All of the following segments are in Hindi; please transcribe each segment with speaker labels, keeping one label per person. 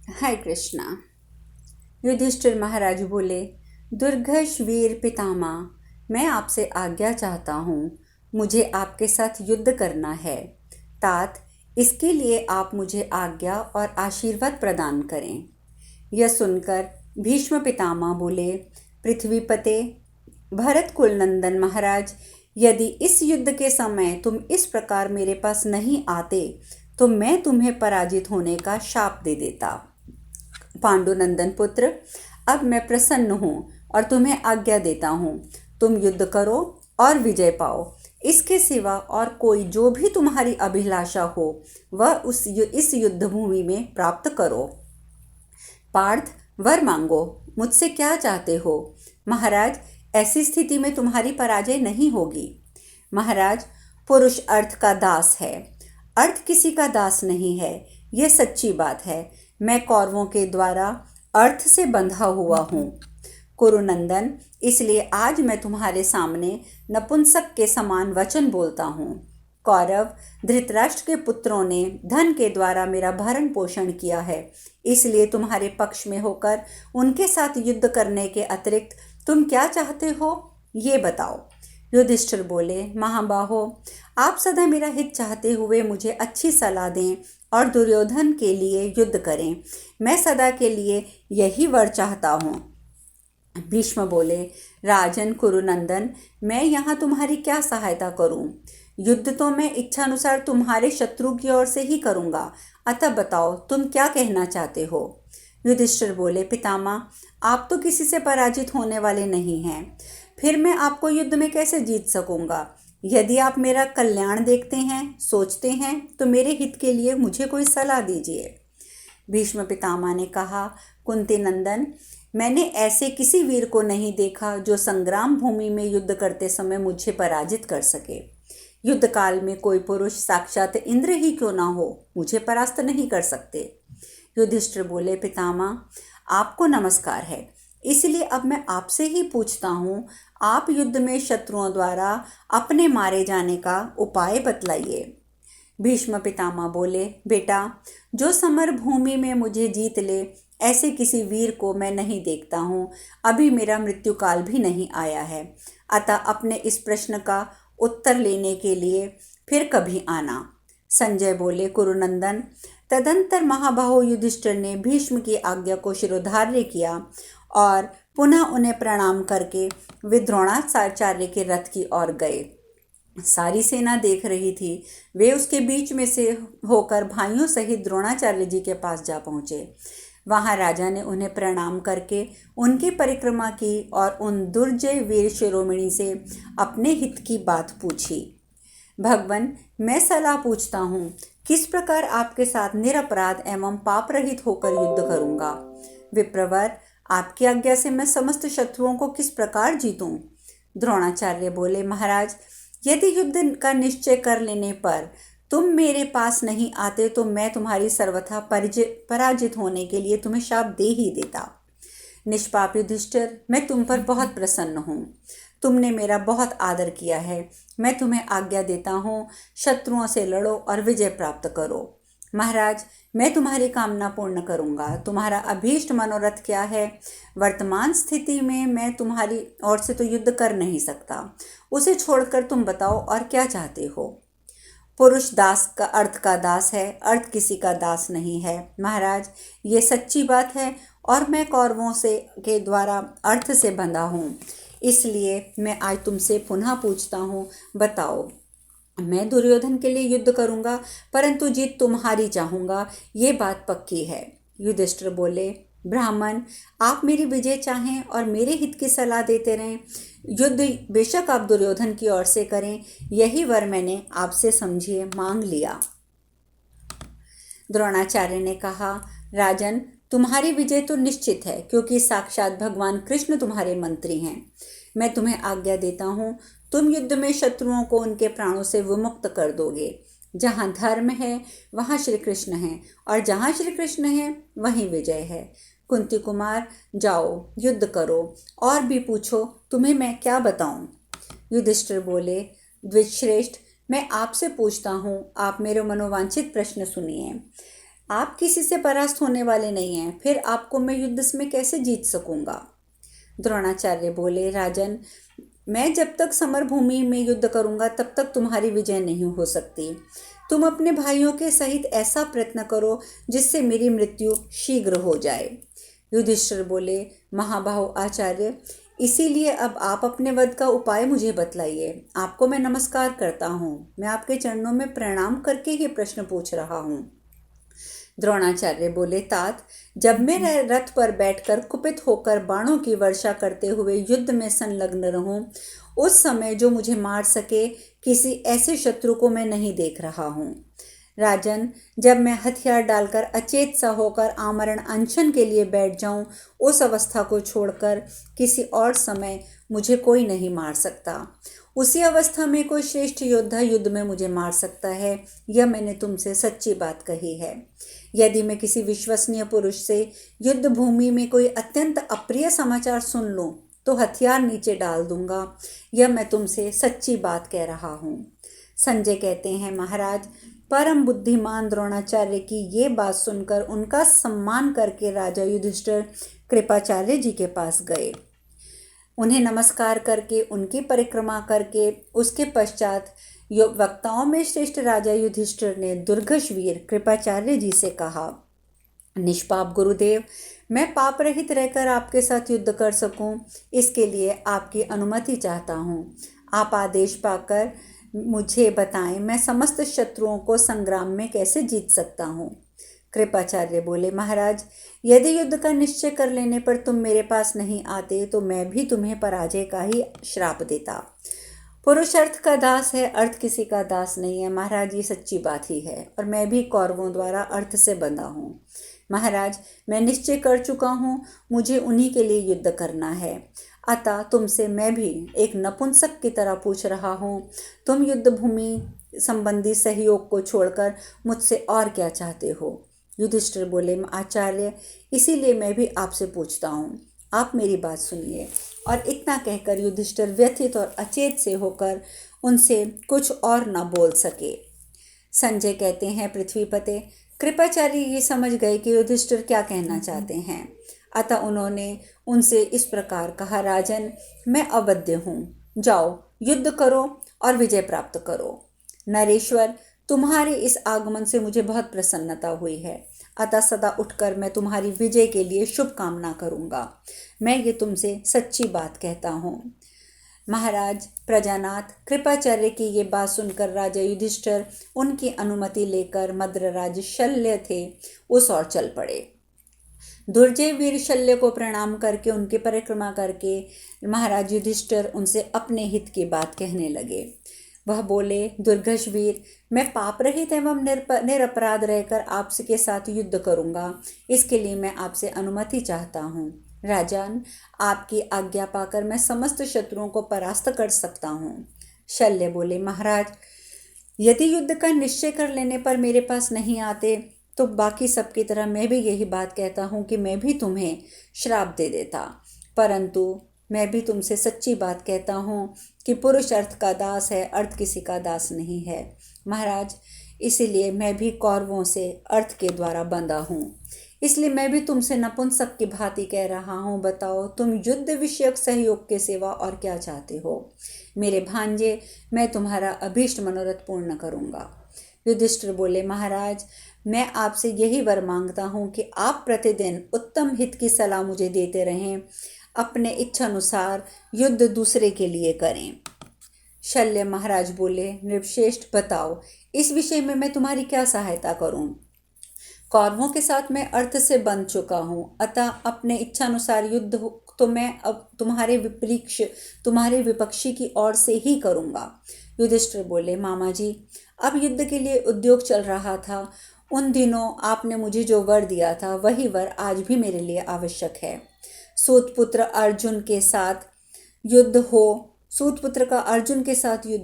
Speaker 1: हाय कृष्णा। युधिष्ठिर महाराज बोले, दुर्घष वीर पितामह, मैं आपसे आज्ञा चाहता हूँ। मुझे आपके साथ युद्ध करना है। तात, इसके लिए आप मुझे आज्ञा और आशीर्वाद प्रदान करें। यह सुनकर भीष्म पितामह बोले, पृथ्वीपते भरत कुलनंदन महाराज, यदि इस युद्ध के समय तुम इस प्रकार मेरे पास नहीं आते तो मैं तुम्हें पराजित होने का शाप दे देता। पांडुनंदन पुत्र, अब मैं प्रसन्न हूँ और तुम्हें आज्ञा देता हूँ। तुम युद्ध करो और विजय पाओ। इसके सिवा और कोई जो भी तुम्हारी अभिलाषा हो वह इस युद्ध भूमि में प्राप्त करो। पार्थ, वर मांगो। मुझसे क्या चाहते हो? महाराज, ऐसी स्थिति में तुम्हारी पराजय नहीं होगी। महाराज, पुरुष अर्थ का दास है, अर्थ किसी का दास नहीं है। यह सच्ची बात है। मैं कौरवों के द्वारा अर्थ से बंधा हुआ हूँ। कुरुनंदन, इसलिए आज मैं तुम्हारे सामने नपुंसक के समान वचन बोलता हूँ। कौरव धृतराष्ट्र के पुत्रों ने धन के द्वारा मेरा भरण पोषण किया है, इसलिए तुम्हारे पक्ष में होकर उनके साथ युद्ध करने के अतिरिक्त तुम क्या चाहते हो, ये बताओ। युधिष्ठिर बोले, महाबाहो, आप सदा मेरा हित चाहते हुए मुझे अच्छी सलाह दें और दुर्योधन के लिए युद्ध करें। मैं सदा के लिए यही वर चाहता हूँ। भीष्म बोले, राजन कुरुनंदन, मैं यहाँ तुम्हारी क्या सहायता करूँ? युद्ध तो मैं इच्छानुसार तुम्हारे शत्रु की ओर से ही करूँगा। अतः बताओ, तुम क्या कहना चाहते हो? युधिष्ठिर बोले, पितामह, आप तो किसी से पराजित होने वाले नहीं हैं। फिर मैं आपको युद्ध में कैसे जीत सकूँगा? यदि आप मेरा कल्याण देखते हैं, सोचते हैं, तो मेरे हित के लिए मुझे कोई सलाह दीजिए। भीष्म पितामह ने कहा, कुंती नंदन, मैंने ऐसे किसी वीर को नहीं देखा जो संग्राम भूमि में युद्ध करते समय मुझे पराजित कर सके। युद्ध काल में कोई पुरुष साक्षात इंद्र ही क्यों ना हो, मुझे परास्त नहीं कर सकते। युधिष्ठिर बोले, पितामह, आपको नमस्कार है, इसलिए अब मैं आपसे ही पूछता हूँ, आप युद्ध में शत्रुओं द्वारा अपने मारे जाने का उपाय बतलाइए। भीष्म पितामह बोले, बेटा, जो समर भूमि में मुझे जीत ले, ऐसे किसी वीर को मैं नहीं देखता हूँ। अभी मेरा मृत्यु काल भी नहीं आया है, अतः अपने इस प्रश्न का उत्तर लेने के लिए फिर कभी आना। संजय बोले, कुरुनंदन। तदंतर महाबाहु युधिष्ठिर ने भीष्म की आज्ञा को शिरोधार्य किया और पुनः उन्हें प्रणाम करके वे द्रोणाचार्य के रथ की ओर गए। सारी सेना देख रही थी। वे उसके बीच में से होकर भाइयों सहित द्रोणाचार्य जी के पास जा पहुँचे। वहाँ राजा ने उन्हें प्रणाम करके उनकी परिक्रमा की और उन दुर्जय वीर शिरोमणि से अपने हित की बात पूछी। भगवान, मैं सलाह पूछता हूँ, किस प्रकार आपके साथ निरपराध एवं पाप रहित होकर युद्ध करूँगा? विप्रवर, आपकी आज्ञा से मैं समस्त शत्रुओं को किस प्रकार जीतूँ? द्रोणाचार्य बोले, महाराज, यदि युद्ध का निश्चय कर लेने पर तुम मेरे पास नहीं आते तो मैं तुम्हारी सर्वथा पराजित होने के लिए तुम्हें शाप दे ही देता। निष्पाप युधिष्ठिर, मैं तुम पर बहुत प्रसन्न हूँ। तुमने मेरा बहुत आदर किया है। मैं तुम्हें आज्ञा देता हूँ, शत्रुओं से लड़ो और विजय प्राप्त करो। महाराज, मैं तुम्हारी कामना पूर्ण करूँगा। तुम्हारा अभीष्ट मनोरथ क्या है? वर्तमान स्थिति में मैं तुम्हारी ओर से तो युद्ध कर नहीं सकता। उसे छोड़कर तुम बताओ और क्या चाहते हो? पुरुष दास का अर्थ का दास है, अर्थ किसी का दास नहीं है। महाराज, ये सच्ची बात है और मैं कौरवों से के द्वारा अर्थ से बंधा हूँ। इसलिए मैं आज तुमसे पुनः पूछता हूँ, बताओ। मैं दुर्योधन के लिए युद्ध करूँगा, परंतु जीत तुम्हारी चाहूँगा, ये बात पक्की है। युधिष्ठिर बोले, ब्राह्मण, आप मेरी विजय चाहें और मेरे हित की सलाह देते रहें। युद्ध बेशक आप दुर्योधन की ओर से करें, यही वर मैंने आपसे समझिए मांग लिया। द्रोणाचार्य ने कहा, राजन, तुम्हारी विजय तो निश्चित है, क्योंकि साक्षात भगवान कृष्ण तुम्हारे मंत्री हैं। मैं तुम्हें आज्ञा देता हूँ, तुम युद्ध में शत्रुओं को उनके प्राणों से विमुक्त कर दोगे। जहाँ धर्म है वहाँ श्री कृष्ण है, और जहाँ श्री कृष्ण है वहीं विजय है। कुंती कुमार, जाओ युद्ध करो और भी पूछो, तुम्हें मैं क्या बताऊं? युधिष्ठिर बोले, द्विजश्रेष्ठ, मैं आपसे पूछता हूँ, आप मेरे मनोवांछित प्रश्न सुनिए। आप किसी से परास्त होने वाले नहीं हैं, फिर आपको मैं युद्ध में कैसे जीत सकूंगा। द्रोणाचार्य बोले, राजन, मैं जब तक समर भूमि में युद्ध करूंगा तब तक तुम्हारी विजय नहीं हो सकती। तुम अपने भाइयों के सहित ऐसा प्रयत्न करो जिससे मेरी मृत्यु शीघ्र हो जाए। युधिष्ठिर बोले, महाबाहु आचार्य, इसीलिए अब आप अपने वध का उपाय मुझे बतलाइए। आपको मैं नमस्कार करता हूँ। मैं आपके चरणों में प्रणाम करके ही प्रश्न पूछ रहा हूँ। द्रोणाचार्य बोले, तात, जब मैं रथ पर बैठकर कुपित होकर बाणों की वर्षा करते हुए युद्ध में संलग्न रहूं, उस समय जो मुझे मार सके किसी ऐसे शत्रु को मैं नहीं देख रहा हूँ। राजन, जब मैं हथियार डालकर अचेत सा होकर आमरण अनशन के लिए बैठ जाऊं, उस अवस्था को छोड़कर किसी और समय मुझे कोई नहीं मार सकता। उसी अवस्था में कोई श्रेष्ठ योद्धा युद्ध में मुझे मार सकता है। यह मैंने तुमसे सच्ची बात कही है। यदि मैं किसी विश्वसनीय पुरुष से युद्ध भूमि में कोई अत्यंत अप्रिय समाचार सुन लूं तो हथियार नीचे डाल दूंगा। यह मैं तुमसे सच्ची बात कह रहा हूँ। संजय कहते हैं, महाराज, परम बुद्धिमान द्रोणाचार्य की ये बात सुनकर उनका सम्मान करके राजा युधिष्ठिर कृपाचार्य जी के पास गए। उन्हें नमस्कार करके, उनकी परिक्रमा करके, उसके पश्चात वक्ताओं में श्रेष्ठ राजा युधिष्ठिर ने दुर्धर्ष वीर कृपाचार्य जी से कहा, निष्पाप गुरुदेव, मैं पाप रहित रहकर आपके साथ युद्ध कर सकूं, इसके लिए आपकी अनुमति चाहता हूं। आप आदेश पाकर मुझे बताएं, मैं समस्त शत्रुओं को संग्राम में कैसे जीत सकता हूं। कृपाचार्य बोले, महाराज, यदि युद्ध का निश्चय कर लेने पर तुम मेरे पास नहीं आते तो मैं भी तुम्हें पराजय का ही श्राप देता। पुरुष अर्थ का दास है, अर्थ किसी का दास नहीं है। महाराज, ये सच्ची बात ही है, और मैं भी कौरवों द्वारा अर्थ से बंधा हूँ। महाराज, मैं निश्चय कर चुका हूँ, मुझे उन्हीं के लिए युद्ध करना है। अतः तुमसे मैं भी एक नपुंसक की तरह पूछ रहा हूँ, तुम युद्ध भूमि संबंधी सहयोग को छोड़कर मुझसे और क्या चाहते हो। युधिष्ठिर बोले, आचार्य, इसीलिए मैं भी आपसे पूछता हूँ, आप मेरी बात सुनिए। और इतना कहकर युधिष्ठिर व्यथित और अचेत से होकर उनसे कुछ और न बोल सके। संजय कहते हैं, पृथ्वीपते, कृपाचार्य ये समझ गए कि युधिष्ठिर क्या कहना चाहते हैं। अतः उन्होंने उनसे इस प्रकार कहा, राजन, मैं अवध्य हूँ, जाओ युद्ध करो और विजय प्राप्त करो। नरेश्वर, तुम्हारे इस आगमन से मुझे बहुत प्रसन्नता हुई है, अतः सदा उठकर मैं तुम्हारी विजय के लिए शुभकामना करूँगा। मैं ये तुमसे सच्ची बात कहता हूँ। महाराज प्रजानाथ, कृपाचार्य की ये बात सुनकर राजा युधिष्ठिर उनकी अनुमति लेकर मद्रराज शल्य थे उस ओर चल पड़े। दुर्जय वीर शल्य को प्रणाम करके, उनकी परिक्रमा करके महाराज युधिष्ठिर उनसे अपने हित की बात कहने लगे। वह बोले, दुर्धर्ष वीर, मैं पाप रहित एवं निरपराध रहकर आपसे के साथ युद्ध करूंगा। इसके लिए मैं आपसे अनुमति चाहता हूँ। राजन, आपकी आज्ञा पाकर मैं समस्त शत्रुओं को परास्त कर सकता हूँ। शल्य बोले, महाराज, यदि युद्ध का निश्चय कर लेने पर मेरे पास नहीं आते तो बाकी सबकी तरह मैं भी यही बात कहता हूँ कि मैं भी तुम्हें श्राप दे देता। परंतु मैं भी तुमसे सच्ची बात कहता हूँ कि पुरुष अर्थ का दास है, अर्थ किसी का दास नहीं है। महाराज, इसीलिए मैं भी कौरवों से अर्थ के द्वारा बंधा हूँ। इसलिए मैं भी तुमसे नपुंसक की भांति कह रहा हूँ, बताओ तुम युद्ध विषयक सहयोग के सिवा और क्या चाहते हो। मेरे भांजे, मैं तुम्हारा अभीष्ट मनोरथ पूर्ण करूँगा। युधिष्ठिर बोले, महाराज, मैं आपसे यही वर मांगता हूँ कि आप प्रतिदिन उत्तम हित की सलाह मुझे देते रहें, अपने इच्छा अनुसार युद्ध दूसरे के लिए करें। शल्य महाराज बोले, नृपश्रेष्ठ, बताओ इस विषय में मैं तुम्हारी क्या सहायता करूं। कौरवों के साथ मैं अर्थ से बंध चुका हूं, अतः अपने इच्छा अनुसार युद्ध तो मैं अब तुम्हारे विपक्षी की ओर से ही करूंगा। युधिष्ठिर बोले, मामा जी, अब युद्ध के लिए उद्योग चल रहा था। उन दिनों आपने मुझे जो वर दिया था वही वर आज भी मेरे लिए आवश्यक है। सूतपुत्र अर्जुन के साथ युद्ध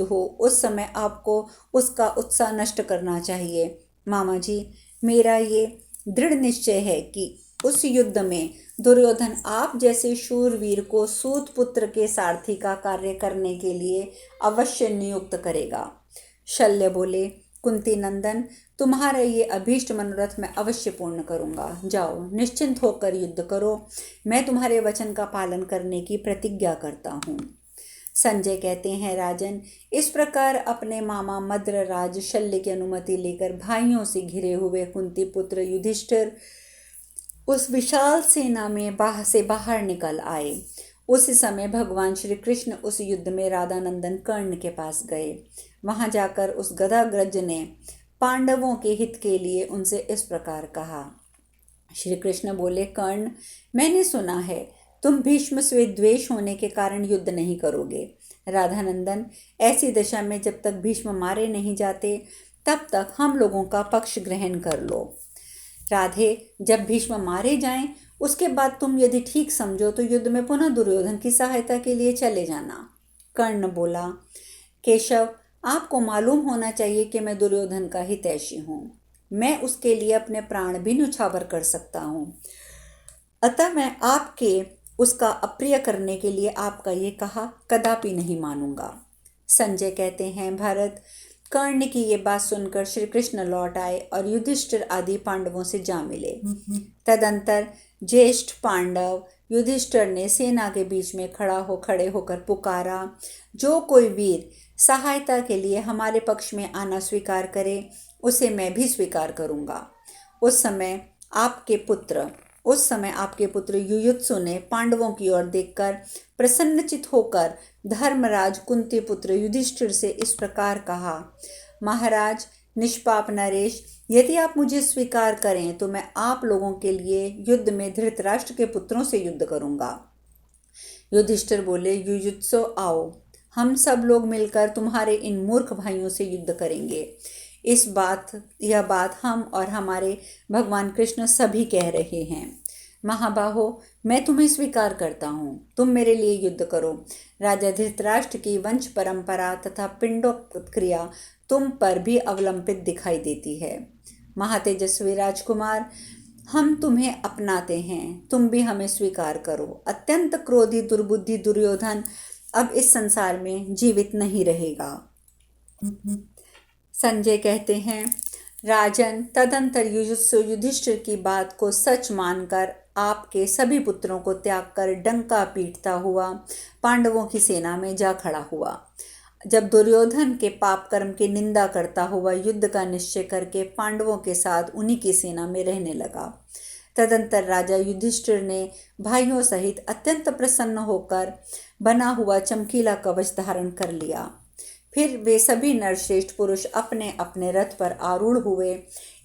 Speaker 1: हो, उस समय आपको उसका उत्साह नष्ट करना चाहिए। मामा जी, मेरा ये दृढ़ निश्चय है कि उस युद्ध में दुर्योधन आप जैसे शूरवीर को सूतपुत्र के सारथी का कार्य करने के लिए अवश्य नियुक्त करेगा। शल्य बोले, कुंती नंदन, तुम्हारा ये अभीष्ट मनोरथ मैं अवश्य पूर्ण करूँगा। जाओ, निश्चिंत होकर युद्ध करो। मैं तुम्हारे वचन का पालन करने की प्रतिज्ञा करता हूँ। संजय कहते हैं, राजन, इस प्रकार अपने मामा मद्रराज शल्य की अनुमति लेकर भाइयों से घिरे हुए कुंती पुत्र युधिष्ठिर उस विशाल सेना में बाहर निकल आए। उस समय भगवान श्री कृष्ण उस युद्ध में राधानंदन कर्ण के पास गए। वहां जाकर उस गदाग्रज ने पांडवों के हित के लिए उनसे इस प्रकार कहा। श्री कृष्ण बोले, कर्ण, मैंने सुना है तुम भीष्म से द्वेष होने के कारण युद्ध नहीं करोगे। राधानंदन, ऐसी दशा में जब तक भीष्म मारे नहीं जाते तब तक हम लोगों का पक्ष ग्रहण कर लो। राधे, जब भीष्म मारे जाएं उसके बाद तुम यदि ठीक समझो तो युद्ध में पुनः दुर्योधन की सहायता के लिए चले जाना। कर्ण बोला, केशव, आपको मालूम होना चाहिए कि मैं दुर्योधन का हितैषी हूँ। मैं उसके लिए अपने प्राण भी न्यौछावर कर सकता हूँ। अतः मैं आपके उसका अप्रिय करने के लिए आपका ये कहा कदापि नहीं मानूंगा। संजय कहते हैं, भरत, कर्ण की ये बात सुनकर श्री कृष्ण लौट आए और युधिष्ठिर आदि पांडवों से जा मिले। तदंतर ज्येष्ठ पांडव युधिष्ठिर ने सेना के बीच में खड़े होकर पुकारा, जो कोई वीर सहायता के लिए हमारे पक्ष में आना स्वीकार करे उसे मैं भी स्वीकार करूंगा। उस समय आपके पुत्र युयुत्सु ने पांडवों की ओर देखकर प्रसन्नचित होकर धर्मराज कुंती पुत्र युधिष्ठिर से इस प्रकार कहा, महाराज निष्पाप नरेश, यदि आप मुझे स्वीकार करें तो मैं आप लोगों के लिए युद्ध में धृतराष्ट्र के पुत्रों से युद्ध करूंगा। युधिष्ठिर बोले, युयुत्सु, आओ, हम सब लोग मिलकर तुम्हारे इन मूर्ख भाइयों से युद्ध करेंगे। यह बात हम और हमारे भगवान कृष्ण सभी कह रहे हैं। महाबाहो, मैं तुम्हें स्वीकार करता हूँ, तुम मेरे लिए युद्ध करो। राजा धृतराष्ट्र की वंश परंपरा तथा पिंडोक्रिया तुम पर भी अवलंबित दिखाई देती है। महातेजस्वी राजकुमार, हम तुम्हें अपनाते हैं, तुम भी हमें स्वीकार करो। अत्यंत क्रोधी दुर्बुद्धि दुर्योधन अब इस संसार में जीवित नहीं रहेगा। संजय कहते हैं, राजन, तदंतर युधिष्ठिर की बात को सच मानकर आपके सभी पुत्रों को त्याग कर डंका पीटता हुआ पांडवों की सेना में जा खड़ा हुआ। जब दुर्योधन के पाप कर्म की निंदा करता हुआ युद्ध का निश्चय करके पांडवों के साथ उन्हीं की सेना में रहने लगा। तदंतर राजा युधिष्ठिर ने भाइयों सहित अत्यंत प्रसन्न होकर बना हुआ चमकीला कवच धारण कर लिया। फिर वे सभी नरश्रेष्ठ पुरुष अपने अपने रथ पर आरूढ़ हुए।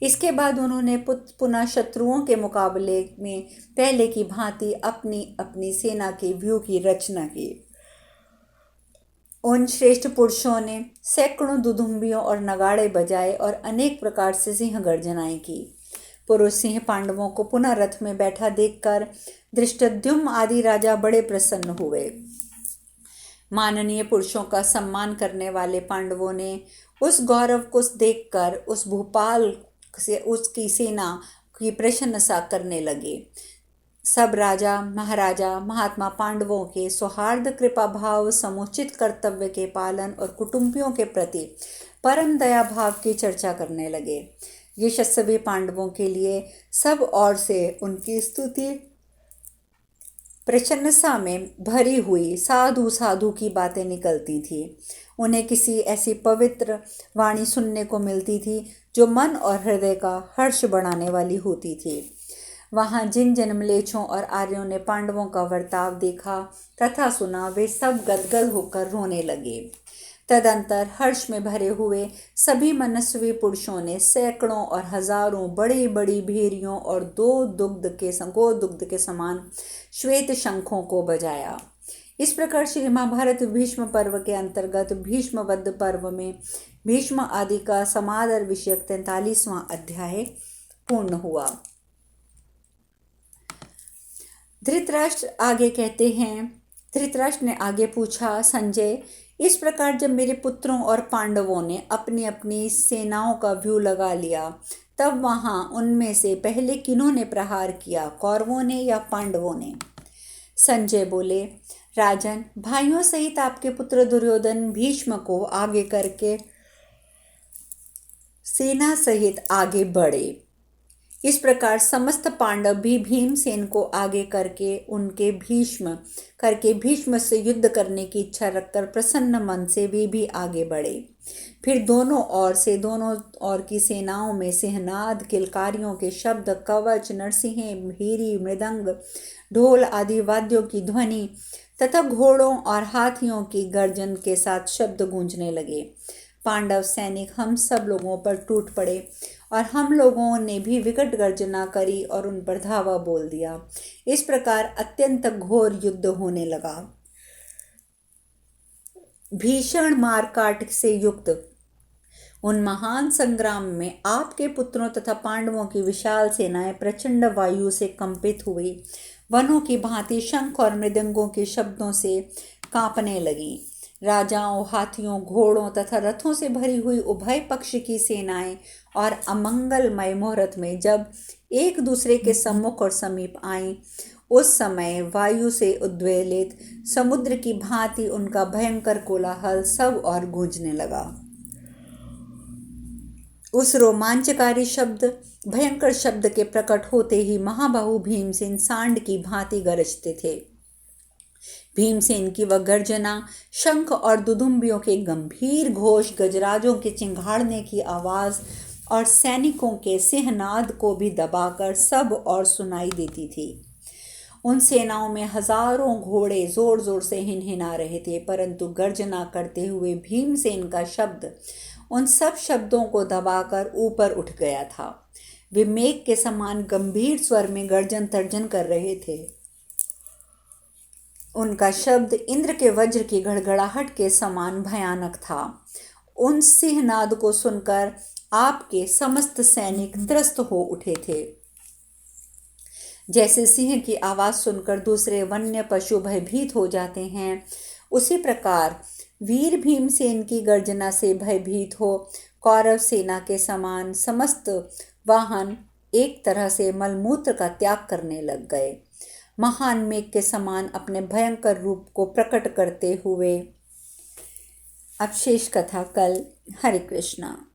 Speaker 1: इसके बाद उन्होंने पुनः शत्रुओं के मुकाबले में पहले की भांति अपनी अपनी सेना के व्यूह की रचना की। उन श्रेष्ठ पुरुषों ने सैकड़ों दुदुम्बियों और नगाड़े बजाए और अनेक प्रकार से सिंह गर्जनाएं की। पुरुष सिंह पांडवों को पुनः रथ में बैठा देखकर धृष्टद्युम्न आदि राजा बड़े प्रसन्न हुए। माननीय पुरुषों का सम्मान करने वाले पांडवों ने उस गौरव को देखकर उस भूपाल से उसकी सेना की प्रशंसा करने लगे। सब राजा महाराजा महात्मा पांडवों के सौहार्द, कृपा भाव, समुचित कर्तव्य के पालन और कुटुंबियों के प्रति परम दया भाव की चर्चा करने लगे। यशस्वी पांडवों के लिए सब ओर से उनकी स्तुति प्रशंसा में भरी हुई साधु साधु की बातें निकलती थी। उन्हें किसी ऐसी पवित्र वाणी सुनने को मिलती थी जो मन और हृदय का हर्ष बढ़ाने वाली होती थी। वहाँ जिन जन्मलेच्छों और आर्यों ने पांडवों का वर्ताव देखा तथा सुना, वे सब गदगद होकर रोने लगे। तदंतर हर्ष में भरे हुए सभी मनस्वी पुरुषों ने सैकड़ों और हजारों बड़ी बड़ी भेरियों और गो दुग्ध के समान श्वेत शंखों को बजाया। इस प्रकार श्री महाभारत भीष्म पर्व के अंतर्गत भीष्म वध पर्व में भीष्म आदि का समादर विषयक 43वां अध्याय पूर्ण हुआ। धृतराष्ट्र आगे कहते हैं, धृतराष्ट्र ने आगे पूछा, संजय, इस प्रकार जब मेरे पुत्रों और पांडवों ने अपनी अपनी सेनाओं का व्यूह लगा लिया, तब वहां उनमें से पहले किन्होंने प्रहार किया, कौरवों ने या पांडवों ने? संजय बोले, राजन, भाइयों सहित आपके पुत्र दुर्योधन भीष्म को आगे करके सेना सहित आगे बढ़े। इस प्रकार समस्त पांडव भी भीमसेन को आगे करके भीष्म से युद्ध करने की इच्छा रखकर प्रसन्न मन से वे भी आगे बढ़े। फिर दोनों ओर की सेनाओं में सिंहनाद, किलकारियों के शब्द, कवच, नरसिंह, भीरी, मृदंग, ढोल आदि वाद्यों की ध्वनि तथा घोड़ों और हाथियों की गर्जन के साथ शब्द गूंजने लगे। पांडव सैनिक हम सब लोगों पर टूट पड़े और हम लोगों ने भी विकट गर्जना करी और उन पर धावा बोल दिया। इस प्रकार अत्यंत घोर युद्ध होने लगा। भीषण मारकाट से युक्त उन महान संग्राम में आपके पुत्रों तथा पांडवों की विशाल सेनाएं प्रचंड वायु से कंपित हुई, वनों की भांति शंख और मृदंगों के शब्दों से कांपने लगी। राजाओं, हाथियों, घोड़ों तथा रथों से भरी हुई उभय पक्ष की सेनाएं और अमंगलमय मुहूर्त में जब एक दूसरे के सम्मुख और समीप आईं, उस समय वायु से उद्वेलित समुद्र की भांति उनका भयंकर कोलाहल सब और गूंजने लगा। उस रोमांचकारी भयंकर शब्द के प्रकट होते ही महाबाहु भीमसेन सांड की भांति गरजते थे। भीमसेन की वह गर्जना, शंख और दुदुम्बियों के गंभीर घोष, गजराजों के चिंघाड़ने की आवाज और सैनिकों के सिंहनाद को भी दबाकर सब और सुनाई देती थी। उन सेनाओं में हजारों घोड़े जोर जोर से हिनहिना रहे थे, परंतु गर्जना करते हुए भीमसेन का शब्द उन सब शब्दों को दबाकर ऊपर उठ गया था। वे मेघ के समान गंभीर स्वर में गर्जन तर्जन कर रहे थे। उनका शब्द इंद्र के वज्र की गड़गड़ाहट के समान भयानक था। उन सिंहनाद को सुनकर आपके समस्त सैनिक त्रस्त हो उठे थे। जैसे सिंह की आवाज सुनकर दूसरे वन्य पशु भयभीत हो जाते हैं, उसी प्रकार वीर भीमसेन की गर्जना से भयभीत हो कौरव सेना के समान समस्त वाहन एक तरह से मलमूत्र का त्याग करने लग गए। महान मेघ के समान अपने भयंकर रूप को प्रकट करते हुए। अब शेष कथा कल। हरे कृष्णा।